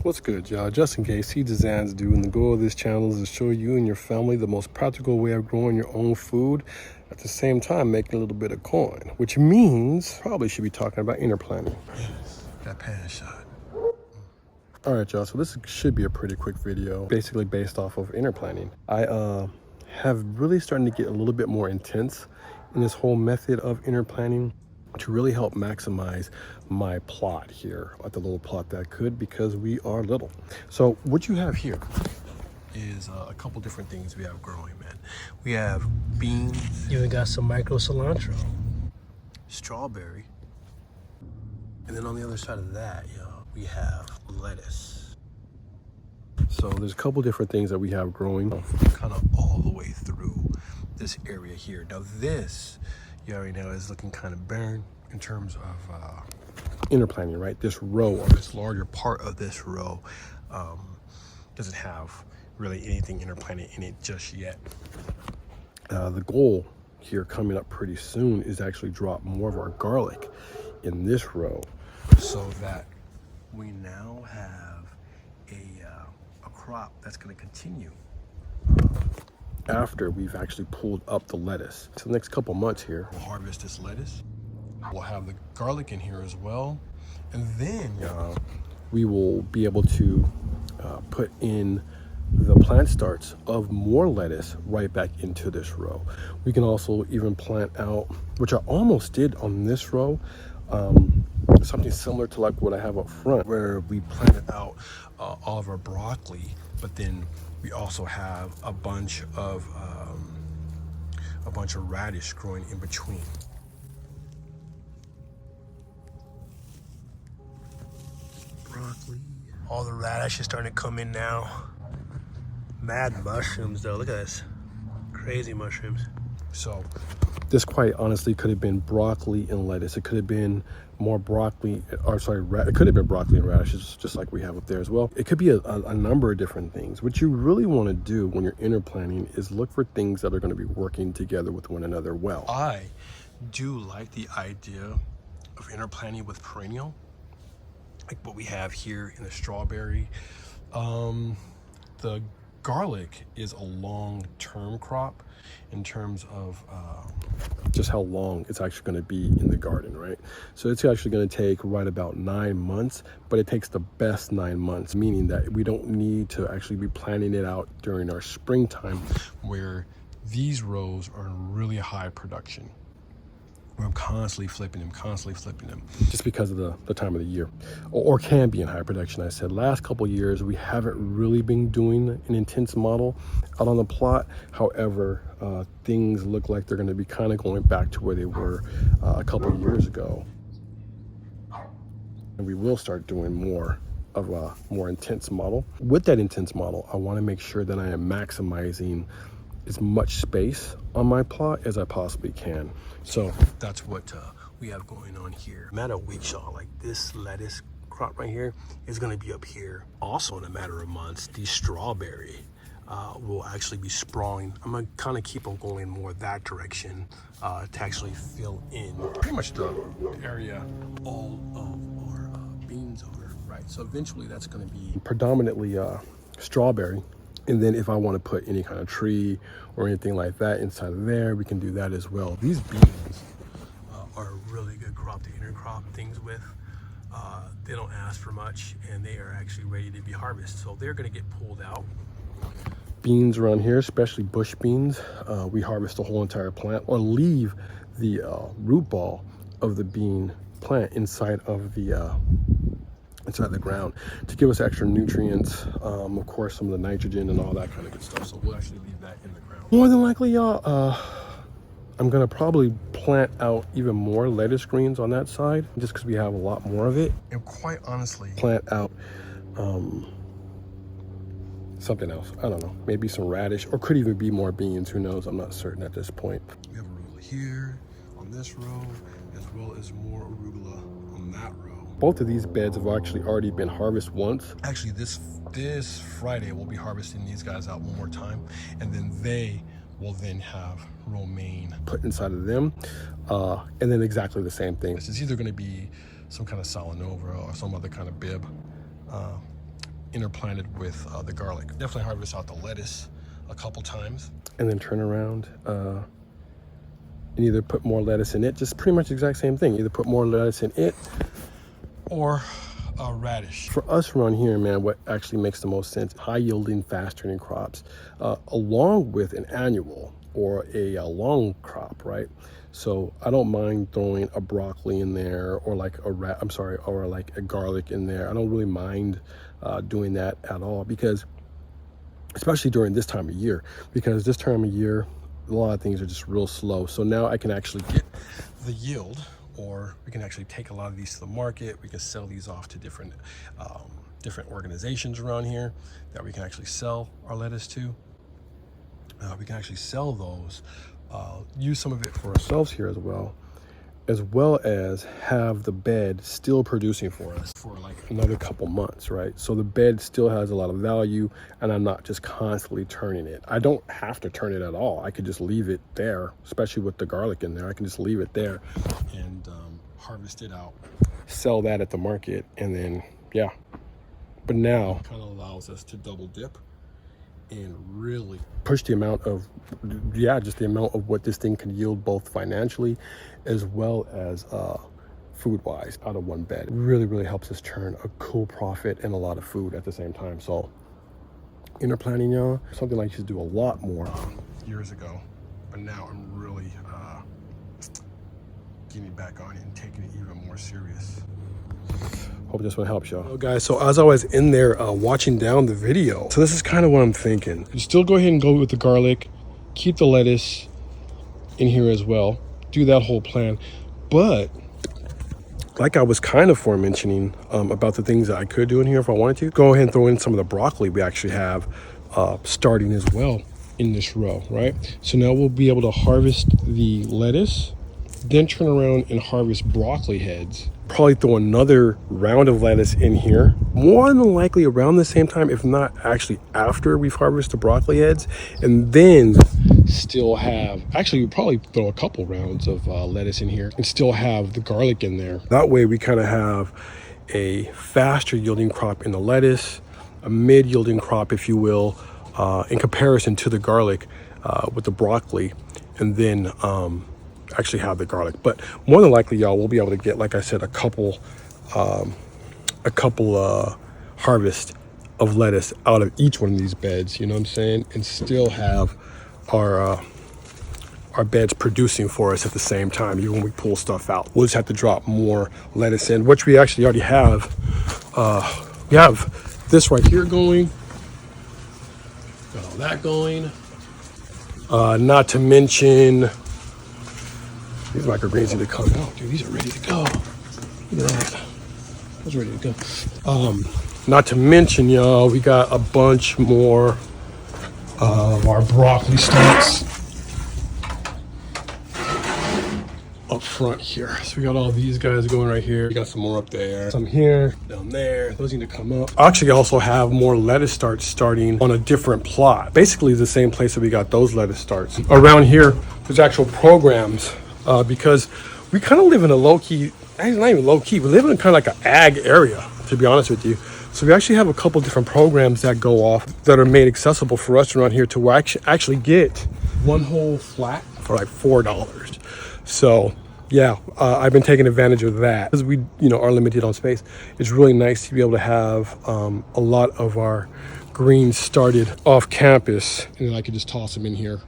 What's good, y'all? Just in case, Seeds of Xanadu, and the goal of this channel is to show you and your family the most practical way of growing your own food, at the same time making a little bit of coin, which means probably should be talking about interplanting. Yes, that pan shot. All right, y'all, so this should be a pretty quick video, basically based off of interplanting. I have really starting to get a little bit more intense in this whole method of interplanting to really help maximize my plot here at the little plot that could, because we are little. So what you have here is a couple different things we have growing, man. We have beans. You even got some micro cilantro, strawberry, and then on the other side of that, we have lettuce. So there's a couple different things that we have growing kind of all the way through this area here. Now this, you already know, is looking kind of barren in terms of interplanting, right? This row, or this larger part of this row, doesn't have really anything interplanted in it just yet. The goal here coming up pretty soon is actually drop more of our garlic in this row, so that we now have a crop that's going to continue after we've actually pulled up the lettuce. So the next couple months here, we'll harvest this lettuce. We'll have the garlic in here as well. And then we will be able to put in the plant starts of more lettuce right back into this row. We can also even plant out, which I almost did on this row, something similar to like what I have up front, where we planted out all of our broccoli, but then we also have a bunch of radish growing in between. Broccoli. All the radish is starting to come in now. Mad mushrooms though, look at this. Crazy mushrooms. So this quite honestly could have been broccoli and lettuce. It could have been more broccoli, or sorry, it could have been broccoli and radishes, just like we have up there as well. It could be a number of different things. What you really want to do when you're interplanting is look for things that are going to be working together with one another well. I do like the idea of interplanting with perennial, like what we have here in the strawberry. The garlic is a long-term crop in terms of just how long it's actually going to be in the garden, right? So it's actually going to take right about 9 months, but it takes the best 9 months, meaning that we don't need to actually be planting it out during our springtime, where these rows are in really high production. I'm constantly flipping them just because of the time of the year, or can be in high production. I said last couple years we haven't really been doing an intense model out on the plot. However, things look like they're going to be kind of going back to where they were a couple years ago, and we will start doing more of a more intense model. With that intense model, I want to make sure that I am maximizing as much space on my plot as I possibly can. So that's what we have going on here. Matter of weeks, y'all, like this lettuce crop right here is going to be up here. Also in a matter of months, the strawberry will actually be sprawling. I'm gonna kind of keep on going more that direction to actually fill in pretty much the area all of our beans are, right? So eventually that's going to be predominantly strawberry. And then if I want to put any kind of tree or anything like that inside of there, we can do that as well. These beans are a really good crop to intercrop things with. They don't ask for much, and they are actually ready to be harvested. So they're going to get pulled out. Beans around here, especially bush beans, we harvest the whole entire plant, or leave the root ball of the bean plant inside of the ground to give us extra nutrients, of course some of the nitrogen and all that kind of good stuff. So we'll actually leave that in the ground. More than likely, y'all, I'm gonna probably plant out even more lettuce greens on that side, just because we have a lot more of it. And quite honestly, plant out something else. I don't know, maybe some radish, or could even be more beans, who knows? I'm not certain at this point. We have arugula here on this row, as well as more arugula on that row. Both of these beds have actually already been harvested once. Actually, this Friday we'll be harvesting these guys out one more time, and then they will then have romaine put inside of them, and then exactly the same thing. This is either going to be some kind of Salanova or some other kind of bib, interplanted with the garlic. Definitely harvest out the lettuce a couple times and then turn around and either put more lettuce in it, just pretty much the exact same thing. Either put more lettuce in it or radish. For us around here, man, what actually makes the most sense, high yielding, fast turning crops, along with an annual or a long crop, right? So I don't mind throwing a broccoli in there, or like or like a garlic in there. I don't really mind doing that at all, because especially during this time of year, because this time of year, a lot of things are just real slow. So now I can actually get the yield, or we can actually take a lot of these to the market. We can sell these off to different organizations around here that we can actually sell our lettuce to. We can actually sell those, use some of it for ourselves here as well as have the bed still producing for us for like another couple months, right? So the bed still has a lot of value, and I'm not just constantly turning it. I don't have to turn it at all. I could just leave it there, especially with the garlic in there. I can just leave it there and harvest it out, sell that at the market, and then, yeah. But now it kind of allows us to double dip and really push the amount of, just the amount of what this thing can yield, both financially as well as food wise, out of one bed. It really, really helps us turn a cool profit and a lot of food at the same time. So interplanting, y'all, something I used to do a lot more years ago, but now I'm really getting back on it and taking it even more serious. Hope this one helps y'all. Well, guys, so as I was in there watching down the video, so this is kind of what I'm thinking. You still go ahead and go with the garlic, keep the lettuce in here as well, do that whole plan. But like I was kind of mentioning about the things that I could do in here if I wanted to, go ahead and throw in some of the broccoli we actually have starting as well in this row, right? So now we'll be able to harvest the lettuce, then turn around and harvest broccoli heads. Probably throw another round of lettuce in here, more than likely around the same time, if not actually after we've harvested the broccoli heads, and then still have, actually, we'd probably throw a couple rounds of lettuce in here and still have the garlic in there. That way we kind of have a faster yielding crop in the lettuce, a mid yielding crop, if you will, in comparison to the garlic with the broccoli, and then actually have the garlic. But more than likely, y'all, we'll be able to get, like I said, a couple harvest of lettuce out of each one of these beds, you know what I'm saying, and still have our beds producing for us at the same time, even when we pull stuff out. We'll just have to drop more lettuce in, which we actually already have. We have this right here going, got all that going, not to mention these microgreens need to come out, dude. These are ready to go. Look at that. That's ready to go. Not to mention, y'all, we got a bunch more of our broccoli stalks up front here. So we got all these guys going right here. We got some more up there, some here, down there. Those need to come up. I actually also have more lettuce starts starting on a different plot. Basically the same place that we got those lettuce starts. Around here, there's actual programs because we kind of live in a low-key, not even low-key, we live in kind of like an ag area, to be honest with you. So we actually have a couple different programs that go off that are made accessible for us around here to actually get one whole flat for like $4. So yeah, I've been taking advantage of that because we, are limited on space. It's really nice to be able to have a lot of our greens started off campus, and then I could just toss them in here